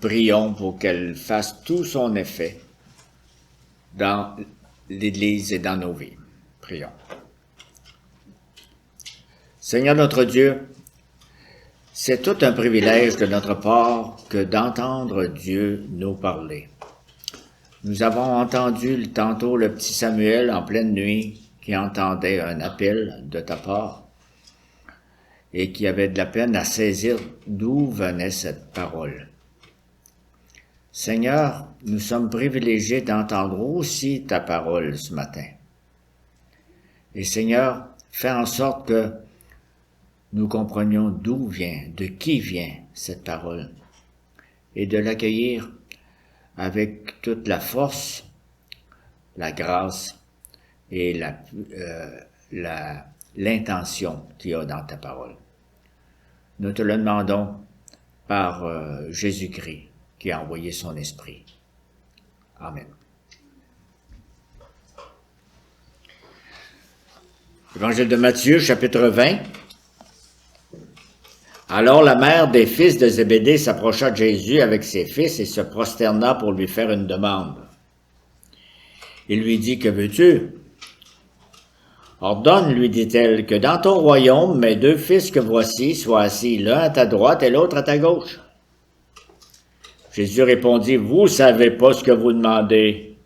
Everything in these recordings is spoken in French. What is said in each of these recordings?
prions pour qu'elle fasse tout son effet dans l'Église et dans nos vies. Prions. Seigneur notre Dieu, c'est tout un privilège de notre part que d'entendre Dieu nous parler. Nous avons entendu tantôt le petit Samuel en pleine nuit qui entendait un appel de ta part et qui avait de la peine à saisir d'où venait cette parole. Seigneur, nous sommes privilégiés d'entendre aussi ta parole ce matin. Et Seigneur, fais en sorte que nous comprenions d'où vient, de qui vient cette parole, et de l'accueillir avec toute la force, la grâce et l'intention qu'il y a dans ta parole. Nous te le demandons par Jésus-Christ qui a envoyé son esprit. Amen. Évangile de Matthieu, chapitre 20. Alors la mère des fils de Zébédée s'approcha de Jésus avec ses fils et se prosterna pour lui faire une demande. Il lui dit, « Que veux-tu? » « Ordonne, lui dit-elle, que dans ton royaume, mes 2 fils que voici soient assis, l'un à ta droite et l'autre à ta gauche. » Jésus répondit, « Vous savez pas ce que vous demandez.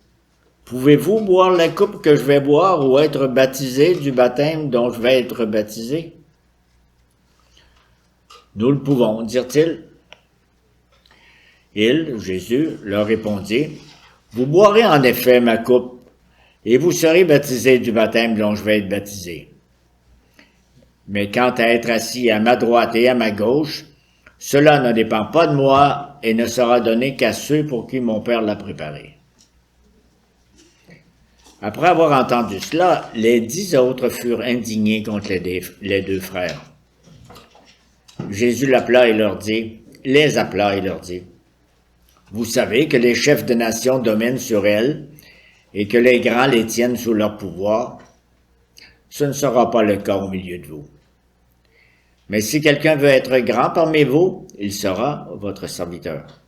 Pouvez-vous boire la coupe que je vais boire ou être baptisé du baptême dont je vais être baptisé? » Nous le pouvons, dirent-ils. Il, Jésus, leur répondit, « Vous boirez en effet ma coupe, et vous serez baptisés du baptême dont je vais être baptisé. Mais quant à être assis à ma droite et à ma gauche, cela ne dépend pas de moi et ne sera donné qu'à ceux pour qui mon Père l'a préparé. » Après avoir entendu cela, les 10 autres furent indignés contre les 2 frères. Jésus les appela et leur dit, « Vous savez que les chefs de nation dominent sur elles, et que les grands les tiennent sous leur pouvoir. Ce ne sera pas le cas au milieu de vous. Mais si quelqu'un veut être grand parmi vous, il sera votre serviteur.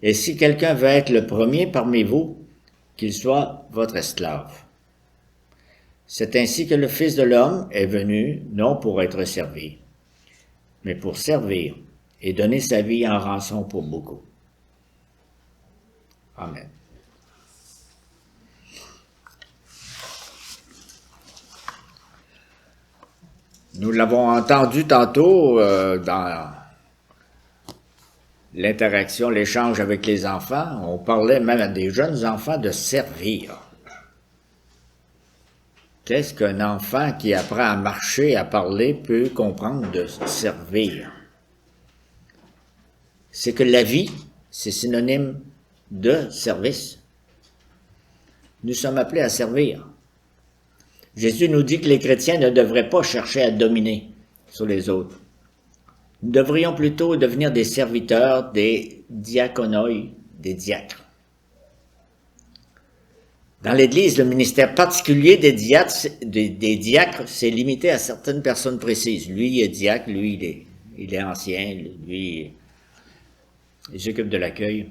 Et si quelqu'un veut être le premier parmi vous, qu'il soit votre esclave. C'est ainsi que le Fils de l'homme est venu, non pour être servi, mais pour servir et donner sa vie en rançon pour beaucoup. » Amen. Nous l'avons entendu tantôt dans l'interaction, l'échange avec les enfants. On parlait même à des jeunes enfants de servir. Qu'est-ce qu'un enfant qui apprend à marcher, à parler, peut comprendre de servir? C'est que la vie, c'est synonyme de service. Nous sommes appelés à servir. Jésus nous dit que les chrétiens ne devraient pas chercher à dominer sur les autres. Nous devrions plutôt devenir des serviteurs, des diaconoi, des diacres. Dans l'Église, le ministère particulier des diacres, c'est limité à certaines personnes précises. Lui, il est diacre, lui, il est ancien, lui, il s'occupe de l'accueil.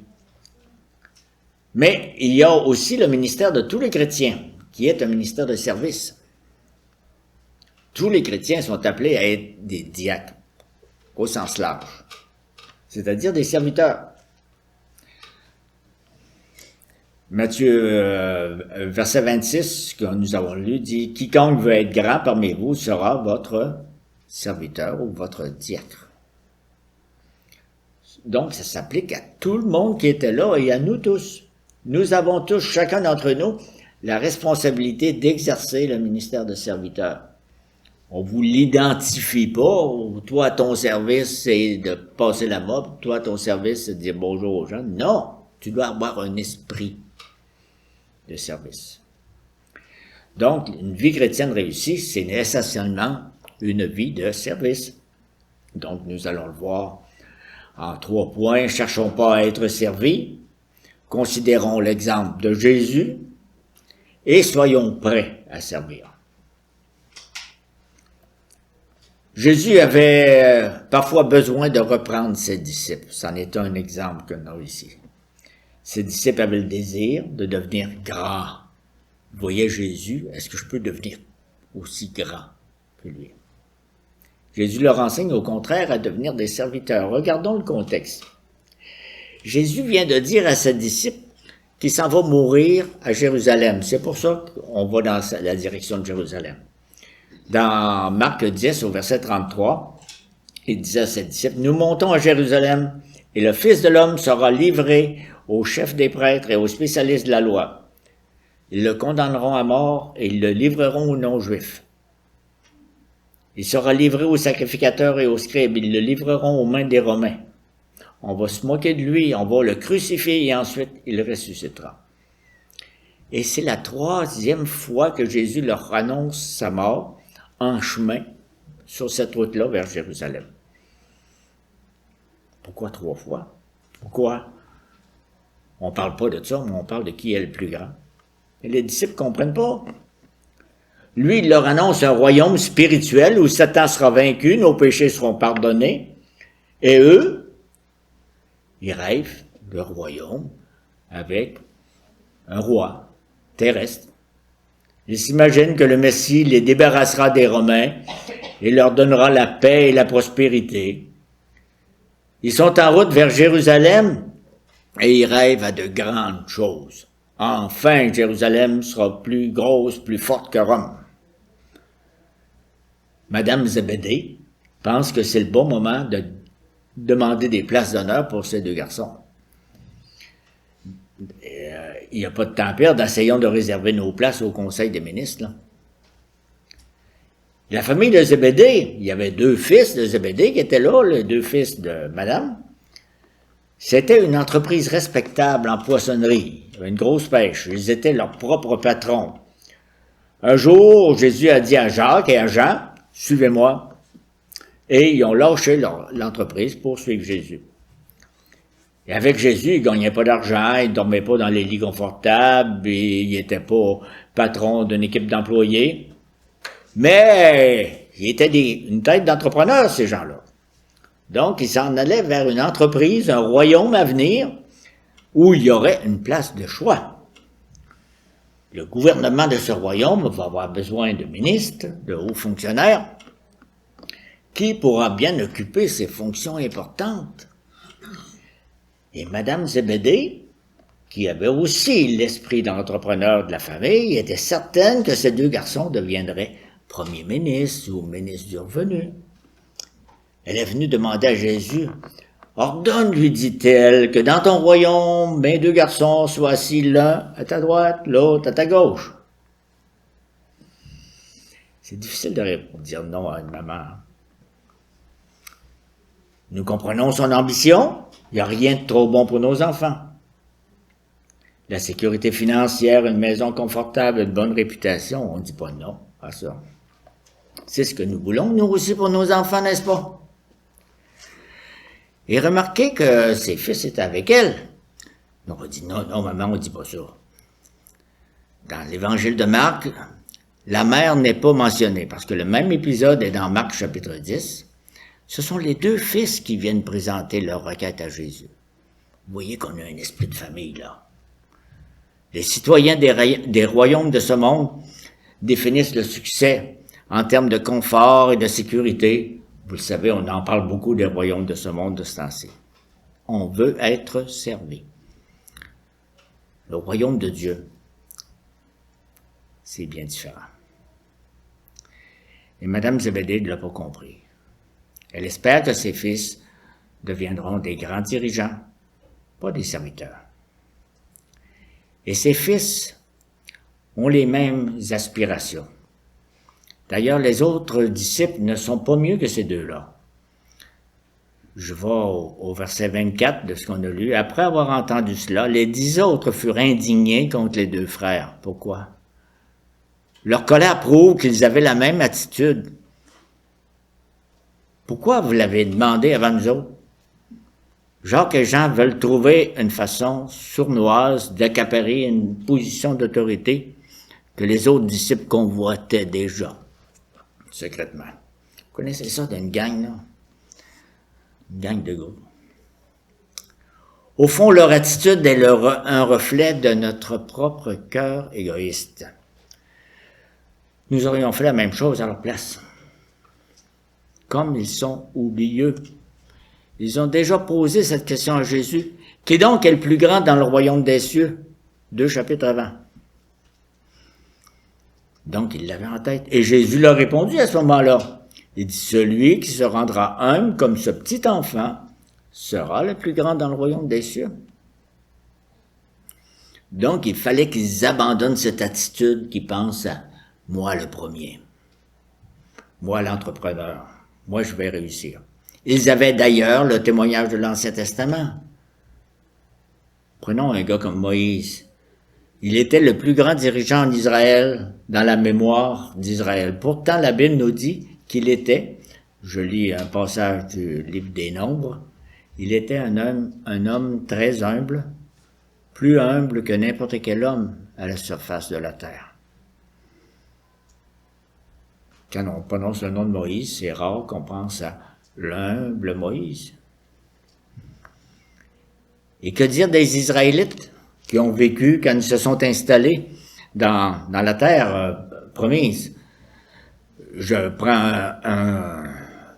Mais il y a aussi le ministère de tous les chrétiens, qui est un ministère de service. Tous les chrétiens sont appelés à être des diacres, au sens large, c'est-à-dire des serviteurs. Matthieu, verset 26, que nous avons lu, dit « Quiconque veut être grand parmi vous sera votre serviteur ou votre diacre. » Donc, ça s'applique à tout le monde qui était là et à nous tous. Nous avons tous, chacun d'entre nous, la responsabilité d'exercer le ministère de serviteur. On vous l'identifie pas. Toi, ton service, c'est de passer la mop. Toi, ton service, c'est de dire bonjour aux gens. Non, tu dois avoir un esprit de service. Donc, une vie chrétienne réussie, c'est essentiellement une vie de service. Donc, nous allons le voir en 3 points. Cherchons pas à être servis. Considérons l'exemple de Jésus. Et soyons prêts à servir. Jésus avait parfois besoin de reprendre ses disciples. C'en est un exemple que nous avons ici. Ses disciples avaient le désir de devenir grands. Vous voyez Jésus, est-ce que je peux devenir aussi grand que lui? Jésus leur enseigne au contraire à devenir des serviteurs. Regardons le contexte. Jésus vient de dire à ses disciples qu'il s'en va mourir à Jérusalem. C'est pour ça qu'on va dans la direction de Jérusalem. Dans Marc 10, au verset 33, il disait à ses disciples, « Nous montons à Jérusalem, et le Fils de l'homme sera livré aux chefs des prêtres et aux spécialistes de la loi. Ils le condamneront à mort et ils le livreront aux non-juifs. Il sera livré aux sacrificateurs et aux scribes, ils le livreront aux mains des Romains. On va se moquer de lui, on va le crucifier et ensuite il ressuscitera. » Et c'est la 3e fois que Jésus leur annonce sa mort en chemin sur cette route-là vers Jérusalem. Pourquoi 3 fois? Pourquoi? On ne parle pas de ça, mais on parle de qui est le plus grand. Et les disciples ne comprennent pas. Lui, il leur annonce un royaume spirituel où Satan sera vaincu, nos péchés seront pardonnés. Et eux, ils rêvent de royaume avec un roi terrestre. Ils s'imaginent que le Messie les débarrassera des Romains et leur donnera la paix et la prospérité. Ils sont en route vers Jérusalem et ils rêvent à de grandes choses. Enfin, Jérusalem sera plus grosse, plus forte que Rome. Madame Zébédée pense que c'est le bon moment de demander des places d'honneur pour ces 2 garçons. Il n'y a pas de temps à perdre, essayons de réserver nos places au Conseil des ministres. Là. La famille de Zébédée, il y avait 2 fils de Zébédée qui étaient là, les 2 fils de Madame. C'était une entreprise respectable en poissonnerie, il y avait une grosse pêche, ils étaient leurs propres patrons. Un jour, Jésus a dit à Jacques et à Jean, « Suivez-moi », et ils ont lâché l'entreprise pour suivre Jésus. Et avec Jésus, ils ne gagnaient pas d'argent, ils ne dormaient pas dans les lits confortables, et ils n'étaient pas patrons d'une équipe d'employés. Mais ils étaient une tête d'entrepreneurs, ces gens-là. Donc, ils s'en allaient vers une entreprise, un royaume à venir, où il y aurait une place de choix. Le gouvernement de ce royaume va avoir besoin de ministres, de hauts fonctionnaires, qui pourra bien occuper ces fonctions importantes. Et Madame Zébédée, qui avait aussi l'esprit d'entrepreneur de la famille, était certaine que ces 2 garçons deviendraient premiers ministres ou ministres du revenu. Elle est venue demander à Jésus, « Ordonne, lui dit-elle, que dans ton royaume, mes 2 garçons soient assis l'un à ta droite, l'autre à ta gauche. » C'est difficile de dire non à une maman. Nous comprenons son ambition. Il n'y a rien de trop bon pour nos enfants. La sécurité financière, une maison confortable, une bonne réputation, on ne dit pas non à ça. C'est ce que nous voulons, nous aussi, pour nos enfants, n'est-ce pas? Et remarquez que ses fils étaient avec elle. On a dit non, non, maman, on ne dit pas ça. Dans l'évangile de Marc, la mère n'est pas mentionnée, parce que le même épisode est dans Marc chapitre 10. Ce sont les 2 fils qui viennent présenter leur requête à Jésus. Vous voyez qu'on a un esprit de famille, là. Les citoyens des royaumes de ce monde définissent le succès en termes de confort et de sécurité. Vous le savez, on en parle beaucoup des royaumes de ce monde de ce temps-ci. On veut être servi. Le royaume de Dieu, c'est bien différent. Et Madame Zébédée ne l'a pas compris. Elle espère que ses fils deviendront des grands dirigeants, pas des serviteurs. Et ses fils ont les mêmes aspirations. D'ailleurs, les autres disciples ne sont pas mieux que ces 2-là. Je vais au verset 24 de ce qu'on a lu. Après avoir entendu cela, les 10 autres furent indignés contre les 2 frères. Pourquoi? Leur colère prouve qu'ils avaient la même attitude. Pourquoi vous l'avez demandé avant nous autres? Jacques et Jean veulent trouver une façon sournoise d'accaparer une position d'autorité que les autres disciples convoitaient déjà, secrètement. connaissez ça d'une gang, là? Une gang de gros. Au fond, leur attitude est un reflet de notre propre cœur égoïste. Nous aurions fait la même chose à leur place. Comme ils sont oublieux. Ils ont déjà posé cette question à Jésus. Qui donc est le plus grand dans le royaume des cieux? 2 chapitres avant. Donc, ils l'avaient en tête. Et Jésus leur a répondu à ce moment-là. Il dit, celui qui se rendra humble comme ce petit enfant sera le plus grand dans le royaume des cieux. Donc, il fallait qu'ils abandonnent cette attitude qui pense à moi le premier, moi l'entrepreneur, moi je vais réussir. Ils avaient d'ailleurs le témoignage de l'Ancien Testament. Prenons un gars comme Moïse. Il était le plus grand dirigeant en Israël, dans la mémoire d'Israël. Pourtant, la Bible nous dit qu'il était, je lis un passage du livre des Nombres, il était un homme très humble, plus humble que n'importe quel homme à la surface de la terre. Quand on prononce le nom de Moïse, c'est rare qu'on pense à l'humble Moïse. Et que dire des Israélites qui ont vécu quand ils se sont installés dans la terre promise? Je prends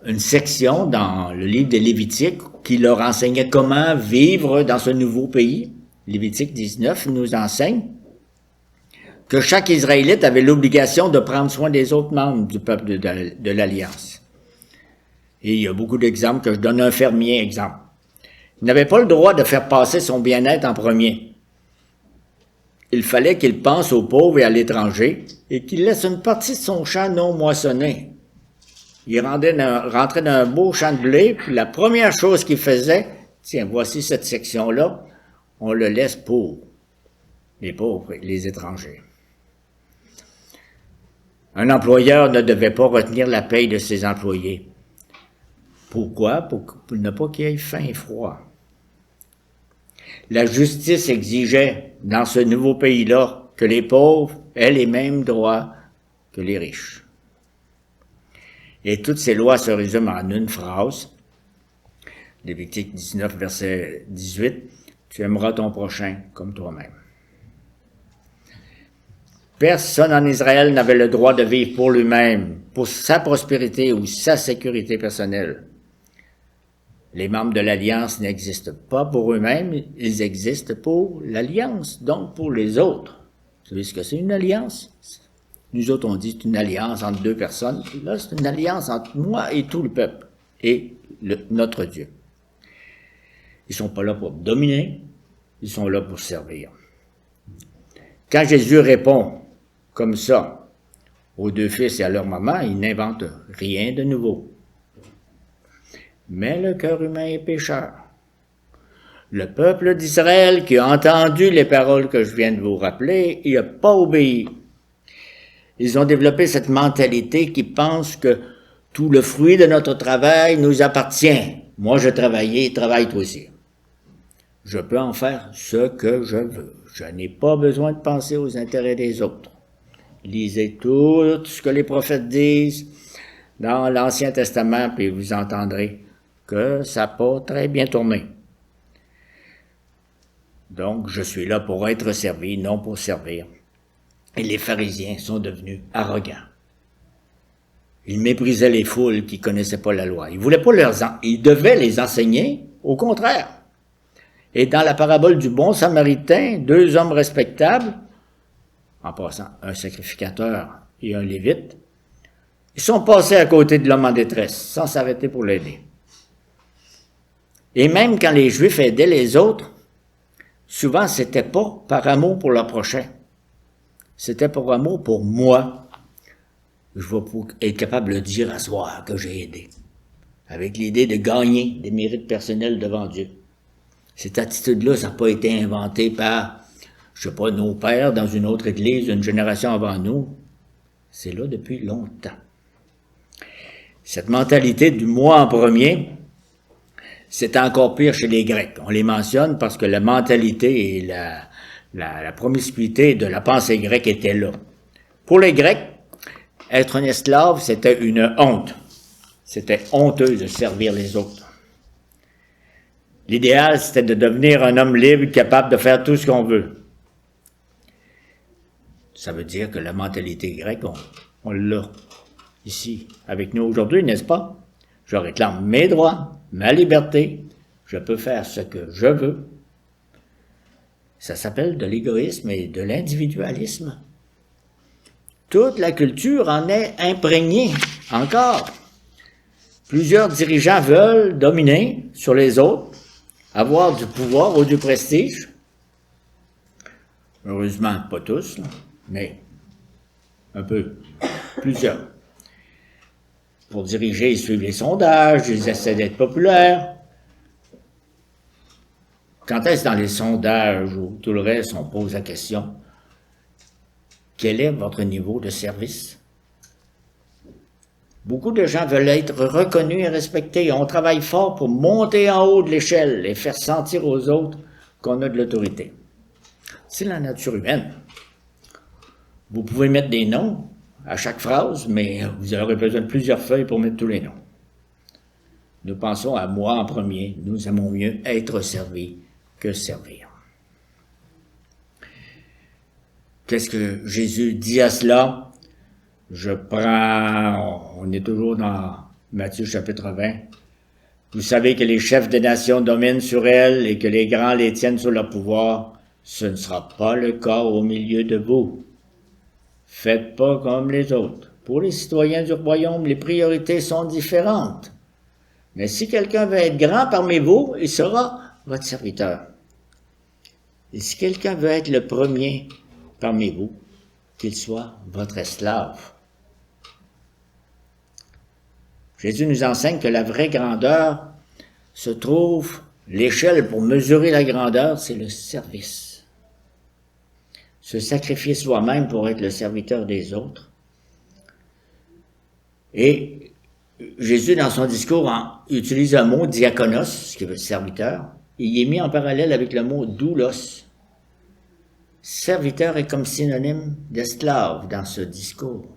une section dans le livre des Lévitiques qui leur enseignait comment vivre dans ce nouveau pays. Lévitique 19 nous enseigne que chaque Israélite avait l'obligation de prendre soin des autres membres du peuple de l'Alliance. Et il y a beaucoup d'exemples que je donne. Un fermier, exemple. Il n'avait pas le droit de faire passer son bien-être en premier. Il fallait qu'il pense aux pauvres et à l'étranger et qu'il laisse une partie de son champ non moissonné. Il rentrait dans un beau champ de blé, puis la première chose qu'il faisait, tiens, voici cette section-là, on le laisse pour les pauvres, les étrangers. Un employeur ne devait pas retenir la paye de ses employés. Pourquoi? Pour ne pas qu'il y ait faim et froid. La justice exigeait, dans ce nouveau pays-là, que les pauvres aient les mêmes droits que les riches. Et toutes ces lois se résument en une phrase. Lévitique 19, verset 18, « Tu aimeras ton prochain comme toi-même. » Personne en Israël n'avait le droit de vivre pour lui-même, pour sa prospérité ou sa sécurité personnelle. Les membres de l'Alliance n'existent pas pour eux-mêmes, ils existent pour l'Alliance, donc pour les autres. Vous savez ce que c'est une alliance? Nous autres, on dit c'est une alliance entre deux personnes. Là, c'est une alliance entre moi et tout le peuple, et notre Dieu. Ils sont pas là pour dominer, ils sont là pour servir. Quand Jésus répond comme ça aux deux fils et à leur maman, il n'invente rien de nouveau. Mais le cœur humain est pécheur. Le peuple d'Israël qui a entendu les paroles que je viens de vous rappeler, il n'a pas obéi. Ils ont développé cette mentalité qui pense que tout le fruit de notre travail nous appartient. Moi, je travaille, travaille toi aussi. Je peux en faire ce que je veux. Je n'ai pas besoin de penser aux intérêts des autres. Lisez tout ce que les prophètes disent dans l'Ancien Testament, puis vous entendrez que ça n'a pas très bien tourné. Donc, je suis là pour être servi, non pour servir. Et les pharisiens sont devenus arrogants. Ils méprisaient les foules qui connaissaient pas la loi. Ils voulaient pas ils devaient les enseigner, au contraire. Et dans la parabole du bon samaritain, deux hommes respectables, en passant un sacrificateur et un lévite, ils sont passés à côté de l'homme en détresse, sans s'arrêter pour l'aider. Et même quand les Juifs aidaient les autres, souvent c'était pas par amour pour leur prochain, c'était par amour pour moi. Je vais être capable de dire à soir que j'ai aidé, avec l'idée de gagner des mérites personnels devant Dieu. Cette attitude-là, ça n'a pas été inventé par, je sais pas, nos pères dans une autre église, une génération avant nous. C'est là depuis longtemps. Cette mentalité du moi en premier, c'est encore pire chez les Grecs. On les mentionne parce que la mentalité et la promiscuité de la pensée grecque étaient là. Pour les Grecs, être un esclave, c'était une honte. C'était honteux de servir les autres. L'idéal, c'était de devenir un homme libre, capable de faire tout ce qu'on veut. Ça veut dire que la mentalité grecque, on l'a ici avec nous aujourd'hui, n'est-ce pas? Je réclame mes droits, ma liberté, je peux faire ce que je veux. Ça s'appelle de l'égoïsme et de l'individualisme. Toute la culture en est imprégnée encore. Plusieurs dirigeants veulent dominer sur les autres, avoir du pouvoir ou du prestige. Heureusement, pas tous, mais un peu, plusieurs. Pour diriger, ils suivent les sondages, ils essaient d'être populaires. Quand est-ce dans les sondages ou tout le reste, on pose la question, quel est votre niveau de service? Beaucoup de gens veulent être reconnus et respectés. On travaille fort pour monter en haut de l'échelle et faire sentir aux autres qu'on a de l'autorité. C'est la nature humaine. Vous pouvez mettre des noms à chaque phrase, mais vous aurez besoin de plusieurs feuilles pour mettre tous les noms. Nous pensons à moi en premier. Nous aimons mieux être servis que servir. Qu'est-ce que Jésus dit à cela? On est toujours dans Matthieu chapitre 20. Vous savez que les chefs des nations dominent sur elles et que les grands les tiennent sous leur pouvoir. Ce ne sera pas le cas au milieu de vous. Faites pas comme les autres. Pour les citoyens du royaume, les priorités sont différentes. Mais si quelqu'un veut être grand parmi vous, il sera votre serviteur. Et si quelqu'un veut être le premier parmi vous, qu'il soit votre esclave. Jésus nous enseigne que la vraie grandeur se trouve, l'échelle pour mesurer la grandeur, c'est le service. Se sacrifier soi-même pour être le serviteur des autres. Et Jésus, dans son discours, utilise un mot, diakonos, ce qui veut dire serviteur, et il est mis en parallèle avec le mot doulos. Serviteur est comme synonyme d'esclave dans ce discours.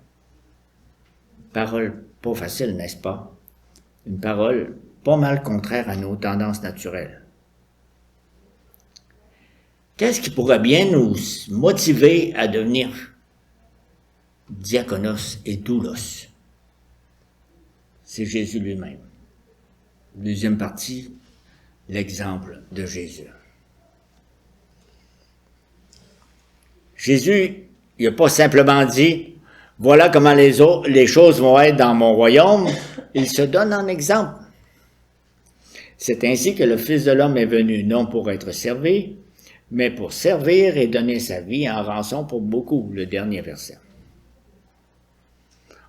Parole pas facile, n'est-ce pas? Une parole pas mal contraire à nos tendances naturelles. Qu'est-ce qui pourrait bien nous motiver à devenir diakonos et doulos? C'est Jésus lui-même. Deuxième partie, l'exemple de Jésus. Jésus, il n'a pas simplement dit, voilà comment les choses vont être dans mon royaume. Il se donne en exemple. C'est ainsi que le Fils de l'homme est venu, non pour être servi, mais pour servir et donner sa vie en rançon pour beaucoup, le dernier verset.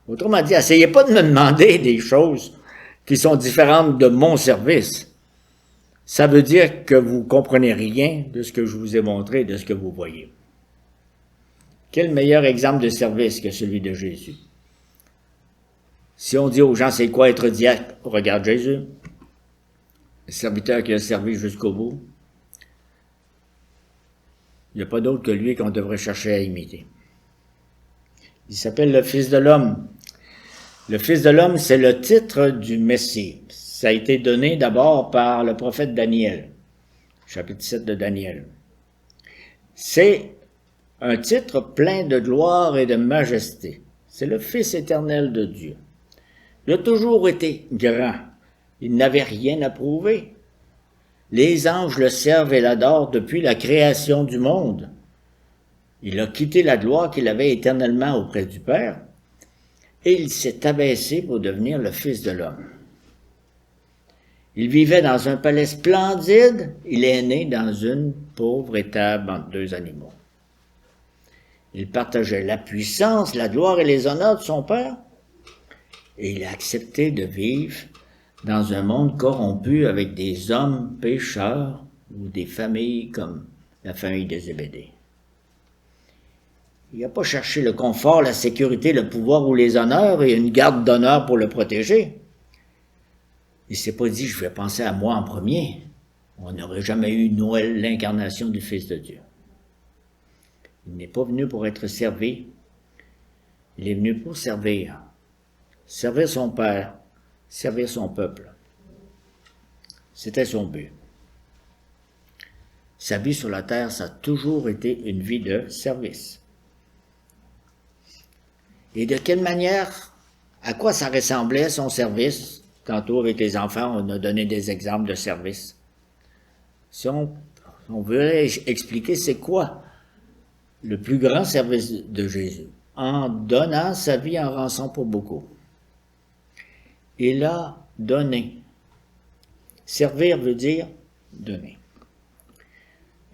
Autrement dit, essayez pas de me demander des choses qui sont différentes de mon service. Ça veut dire que vous comprenez rien de ce que je vous ai montré, de ce que vous voyez. Quel meilleur exemple de service que celui de Jésus? Si on dit aux gens, c'est quoi être diacre? Regarde Jésus, le serviteur qui a servi jusqu'au bout. Il n'y a pas d'autre que lui qu'on devrait chercher à imiter. Il s'appelle le Fils de l'homme. Le Fils de l'homme, c'est le titre du Messie. Ça a été donné d'abord par le prophète Daniel, chapitre 7 de Daniel. C'est un titre plein de gloire et de majesté. C'est le Fils éternel de Dieu. Il a toujours été grand. Il n'avait rien à prouver. Les anges le servent et l'adorent depuis la création du monde. Il a quitté la gloire qu'il avait éternellement auprès du Père et il s'est abaissé pour devenir le Fils de l'homme. Il vivait dans un palais splendide. Il est né dans une pauvre étable entre deux animaux. Il partageait la puissance, la gloire et les honneurs de son Père. Et il a accepté de vivre dans un monde corrompu avec des hommes pécheurs ou des familles comme la famille de Zébédée. Il n'a pas cherché le confort, la sécurité, le pouvoir ou les honneurs et une garde d'honneur pour le protéger. Il ne s'est pas dit « je vais penser à moi en premier ». On n'aurait jamais eu Noël, l'incarnation du Fils de Dieu. Il n'est pas venu pour être servi, il est venu pour servir. Servir son Père servir son peuple. C'était son but. Sa vie sur la terre, ça a toujours été une vie de service. Et de quelle manière, à quoi ça ressemblait son service? Tantôt avec les enfants, on a donné des exemples de service. Si on veut expliquer c'est quoi le plus grand service de Jésus, en donnant sa vie en rançon pour beaucoup. Il a donné. Servir veut dire donner.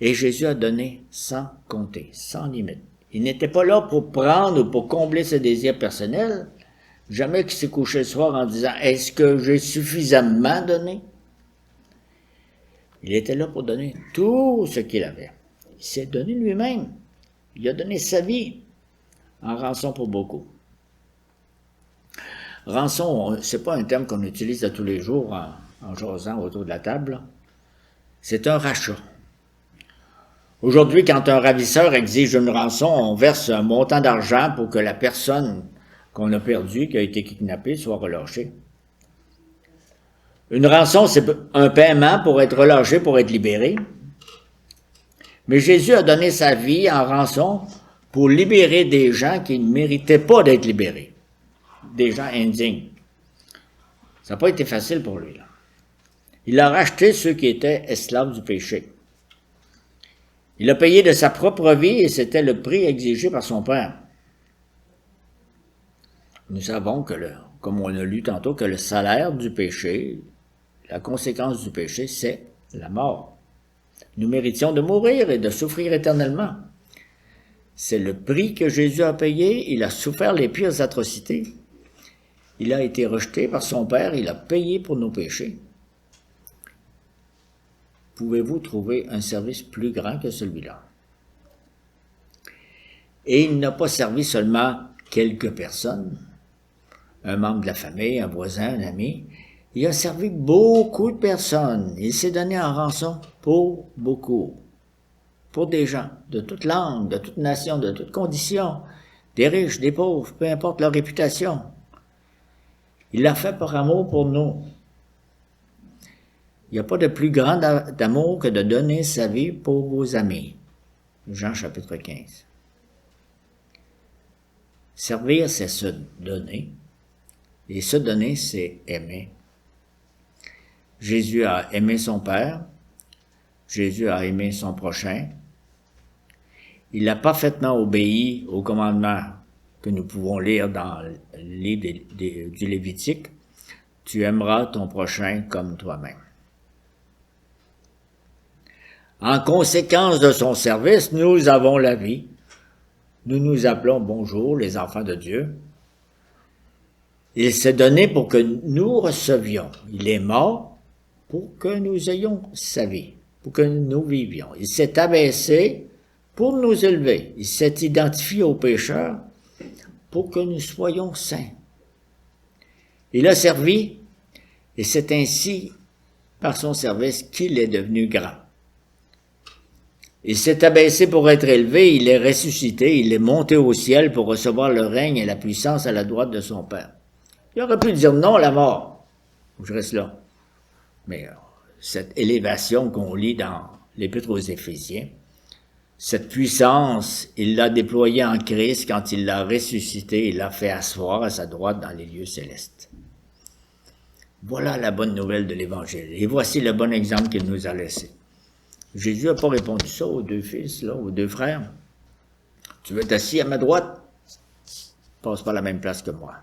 Et Jésus a donné sans compter, sans limite. Il n'était pas là pour prendre ou pour combler ses désirs personnels. Jamais qu'il s'est couché le soir en disant « Est-ce que j'ai suffisamment donné? » Il était là pour donner tout ce qu'il avait. Il s'est donné lui-même. Il a donné sa vie en rançon pour beaucoup. Rançon, c'est pas un terme qu'on utilise à tous les jours en jasant autour de la table. C'est un rachat. Aujourd'hui, quand un ravisseur exige une rançon, on verse un montant d'argent pour que la personne qu'on a perdue, qui a été kidnappée, soit relâchée. Une rançon, c'est un paiement pour être relâché, pour être libéré. Mais Jésus a donné sa vie en rançon pour libérer des gens qui ne méritaient pas d'être libérés. Des gens indignes. Ça n'a pas été facile pour lui, là. Il a racheté ceux qui étaient esclaves du péché. Il a payé de sa propre vie et c'était le prix exigé par son Père. Nous savons que, comme on a lu tantôt, que le salaire du péché, la conséquence du péché, c'est la mort. Nous méritions de mourir et de souffrir éternellement. C'est le prix que Jésus a payé. Il a souffert les pires atrocités. Il a été rejeté par son Père. Il a payé pour nos péchés. Pouvez-vous trouver un service plus grand que celui-là? Et il n'a pas servi seulement quelques personnes, un membre de la famille, un voisin, un ami. Il a servi beaucoup de personnes. Il s'est donné en rançon pour beaucoup. Pour des gens de toute langue, de toute nation, de toute condition, des riches, des pauvres, peu importe leur réputation. Il l'a fait par amour pour nous. Il n'y a pas de plus grand amour que de donner sa vie pour vos amis. Jean chapitre 15. Servir, c'est se donner. Et se donner, c'est aimer. Jésus a aimé son Père. Jésus a aimé son prochain. Il a parfaitement obéi aux commandements que nous pouvons lire dans le livre du Lévitique. Tu aimeras ton prochain comme toi-même. En conséquence de son service, nous avons la vie. Nous nous appelons bonjour les enfants de Dieu. Il s'est donné pour que nous recevions. Il est mort pour que nous ayons sa vie, pour que nous vivions. Il s'est abaissé pour nous élever. Il s'est identifié aux pécheurs pour que nous soyons saints. Il a servi et c'est ainsi, par son service, qu'il est devenu grand. Il s'est abaissé pour être élevé, il est ressuscité, il est monté au ciel pour recevoir le règne et la puissance à la droite de son Père. Il aurait pu dire non à la mort. Je reste là. Mais cette élévation qu'on lit dans l'Épître aux Éphésiens, cette puissance, il l'a déployée en Christ quand il l'a ressuscité, il l'a fait asseoir à sa droite dans les lieux célestes. Voilà la bonne nouvelle de l'Évangile. Et voici le bon exemple qu'il nous a laissé. Jésus n'a pas répondu ça aux deux fils, là, aux deux frères. Tu veux être assis à ma droite? Passe pas à la même place que moi.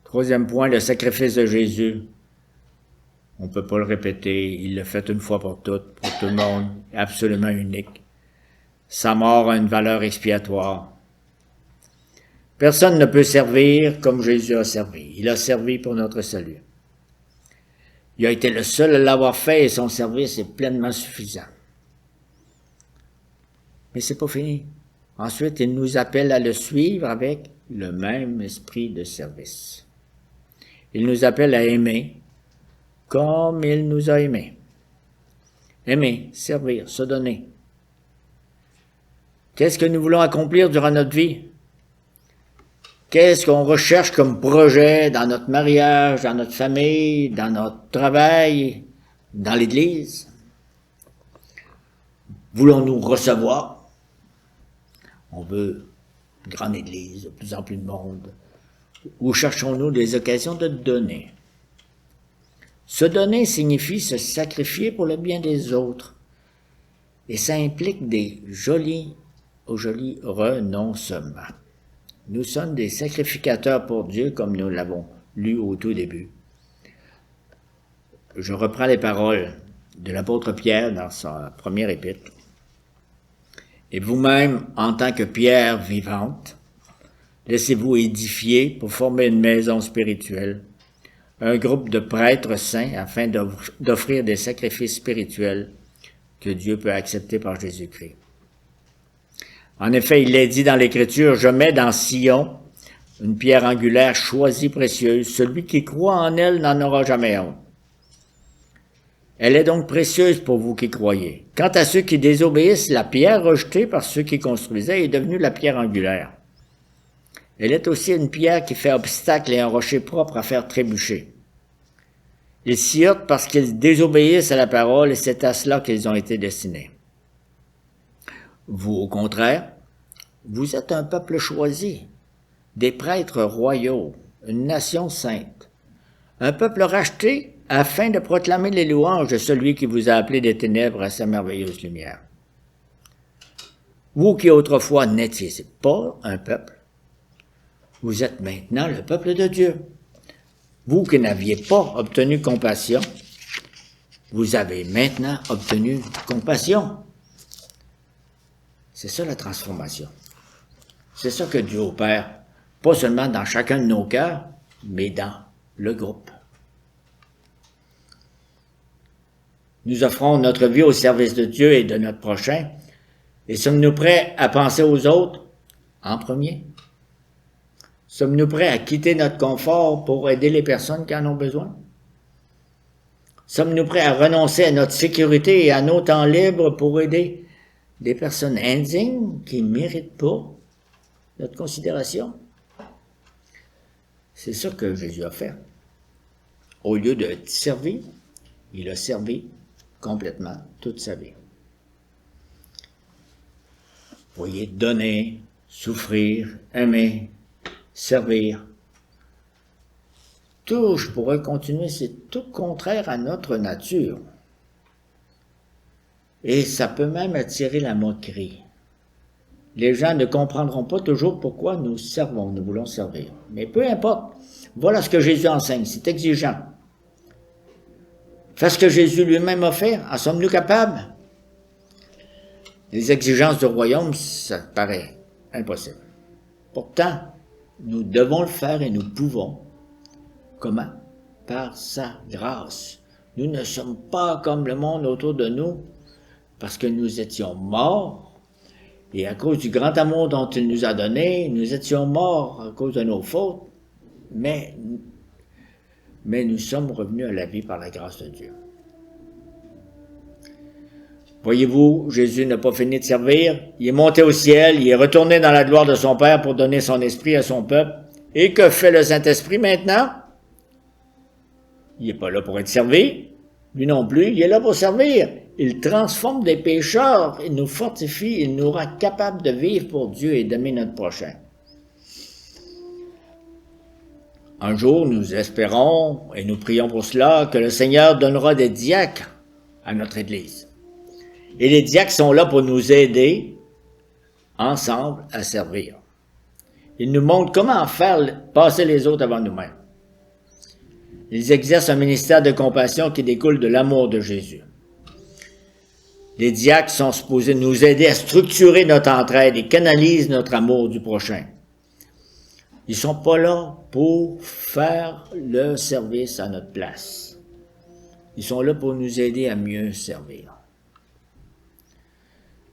Troisième point, le sacrifice de Jésus. On ne peut pas le répéter, il l'a fait une fois pour toutes, pour tout le monde, absolument unique. Sa mort a une valeur expiatoire. Personne ne peut servir comme Jésus a servi. Il a servi pour notre salut. Il a été le seul à l'avoir fait et son service est pleinement suffisant. Mais c'est pas fini. Ensuite, il nous appelle à le suivre avec le même esprit de service. Il nous appelle à aimer comme il nous a aimés. Aimer, servir, se donner. Qu'est-ce que nous voulons accomplir durant notre vie? Qu'est-ce qu'on recherche comme projet dans notre mariage, dans notre famille, dans notre travail, dans l'Église? Voulons-nous recevoir? On veut une grande Église, de plus en plus de monde. Ou cherchons-nous des occasions de donner? Se donner signifie se sacrifier pour le bien des autres. Et ça implique des jolis renoncements. Nous sommes des sacrificateurs pour Dieu, comme nous l'avons lu au tout début. Je reprends les paroles de l'apôtre Pierre dans sa première épître. Et vous-même, en tant que pierre vivante, laissez-vous édifier pour former une maison spirituelle, un groupe de prêtres saints afin d'offrir des sacrifices spirituels que Dieu peut accepter par Jésus-Christ. En effet, il est dit dans l'Écriture, « Je mets dans Sion une pierre angulaire choisie, précieuse. Celui qui croit en elle n'en aura jamais honte. » Elle est donc précieuse pour vous qui croyez. Quant à ceux qui désobéissent, la pierre rejetée par ceux qui construisaient est devenue la pierre angulaire. Elle est aussi une pierre qui fait obstacle et un rocher propre à faire trébucher. Ils s'y heurtent parce qu'ils désobéissent à la parole et c'est à cela qu'ils ont été destinés. Vous, au contraire, vous êtes un peuple choisi, des prêtres royaux, une nation sainte, un peuple racheté afin de proclamer les louanges de celui qui vous a appelé des ténèbres à sa merveilleuse lumière. Vous qui autrefois n'étiez pas un peuple, vous êtes maintenant le peuple de Dieu. Vous qui n'aviez pas obtenu compassion, vous avez maintenant obtenu compassion. C'est ça la transformation. C'est ça que Dieu opère, pas seulement dans chacun de nos cœurs, mais dans le groupe. Nous offrons notre vie au service de Dieu et de notre prochain, et sommes-nous prêts à penser aux autres en premier? Sommes-nous prêts à quitter notre confort pour aider les personnes qui en ont besoin? Sommes-nous prêts à renoncer à notre sécurité et à nos temps libres pour aider des personnes indignes qui ne méritent pas notre considération? C'est ça que Jésus a fait. Au lieu de servir, il a servi complètement toute sa vie. Vous voyez, donner, souffrir, aimer, servir. Tout, je pourrais continuer, c'est tout contraire à notre nature. Et ça peut même attirer la moquerie. Les gens ne comprendront pas toujours pourquoi nous servons, nous voulons servir. Mais peu importe, voilà ce que Jésus enseigne, c'est exigeant. Faire ce que Jésus lui-même a fait, en sommes-nous capables? Les exigences du royaume, ça paraît impossible. Pourtant, nous devons le faire et nous pouvons. Comment? Par sa grâce. Nous ne sommes pas comme le monde autour de nous parce que nous étions morts et à cause du grand amour dont il nous a donné, nous étions morts à cause de nos fautes, mais nous sommes revenus à la vie par la grâce de Dieu. Voyez-vous, Jésus n'a pas fini de servir, il est monté au ciel, il est retourné dans la gloire de son Père pour donner son esprit à son peuple. Et que fait le Saint-Esprit maintenant? Il n'est pas là pour être servi, lui non plus, il est là pour servir. Il transforme des pécheurs, il nous fortifie, il nous rend capables de vivre pour Dieu et d'aimer notre prochain. Un jour, nous espérons, et nous prions pour cela, que le Seigneur donnera des diacres à notre Église. Et les diacres sont là pour nous aider, ensemble, à servir. Ils nous montrent comment faire passer les autres avant nous-mêmes. Ils exercent un ministère de compassion qui découle de l'amour de Jésus. Les diacres sont supposés nous aider à structurer notre entraide et canalisent notre amour du prochain. Ils ne sont pas là pour faire le service à notre place. Ils sont là pour nous aider à mieux servir.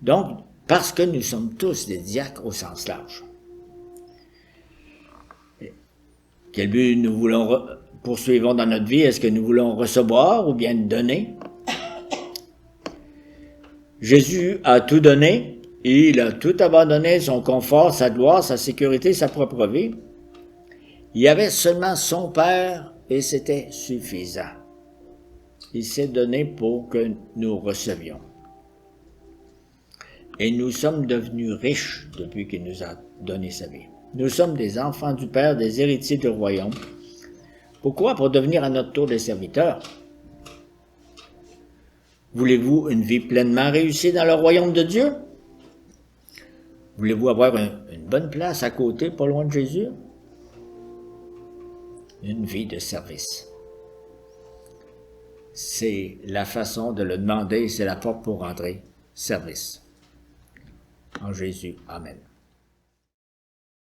Donc, parce que nous sommes tous des diacres au sens large. Quel but nous poursuivons dans notre vie? Est-ce que nous voulons recevoir ou bien donner? Jésus a tout donné, et il a tout abandonné, son confort, sa gloire, sa sécurité, sa propre vie. Il y avait seulement son Père et c'était suffisant. Il s'est donné pour que nous recevions. Et nous sommes devenus riches depuis qu'il nous a donné sa vie. Nous sommes des enfants du Père, des héritiers du royaume. Pourquoi? Pour devenir à notre tour des serviteurs. Voulez-vous une vie pleinement réussie dans le royaume de Dieu? Voulez-vous avoir une bonne place à côté, pas loin de Jésus? Une vie de service. C'est la façon de le demander, c'est la porte pour rentrer. Service. En Jésus. Amen.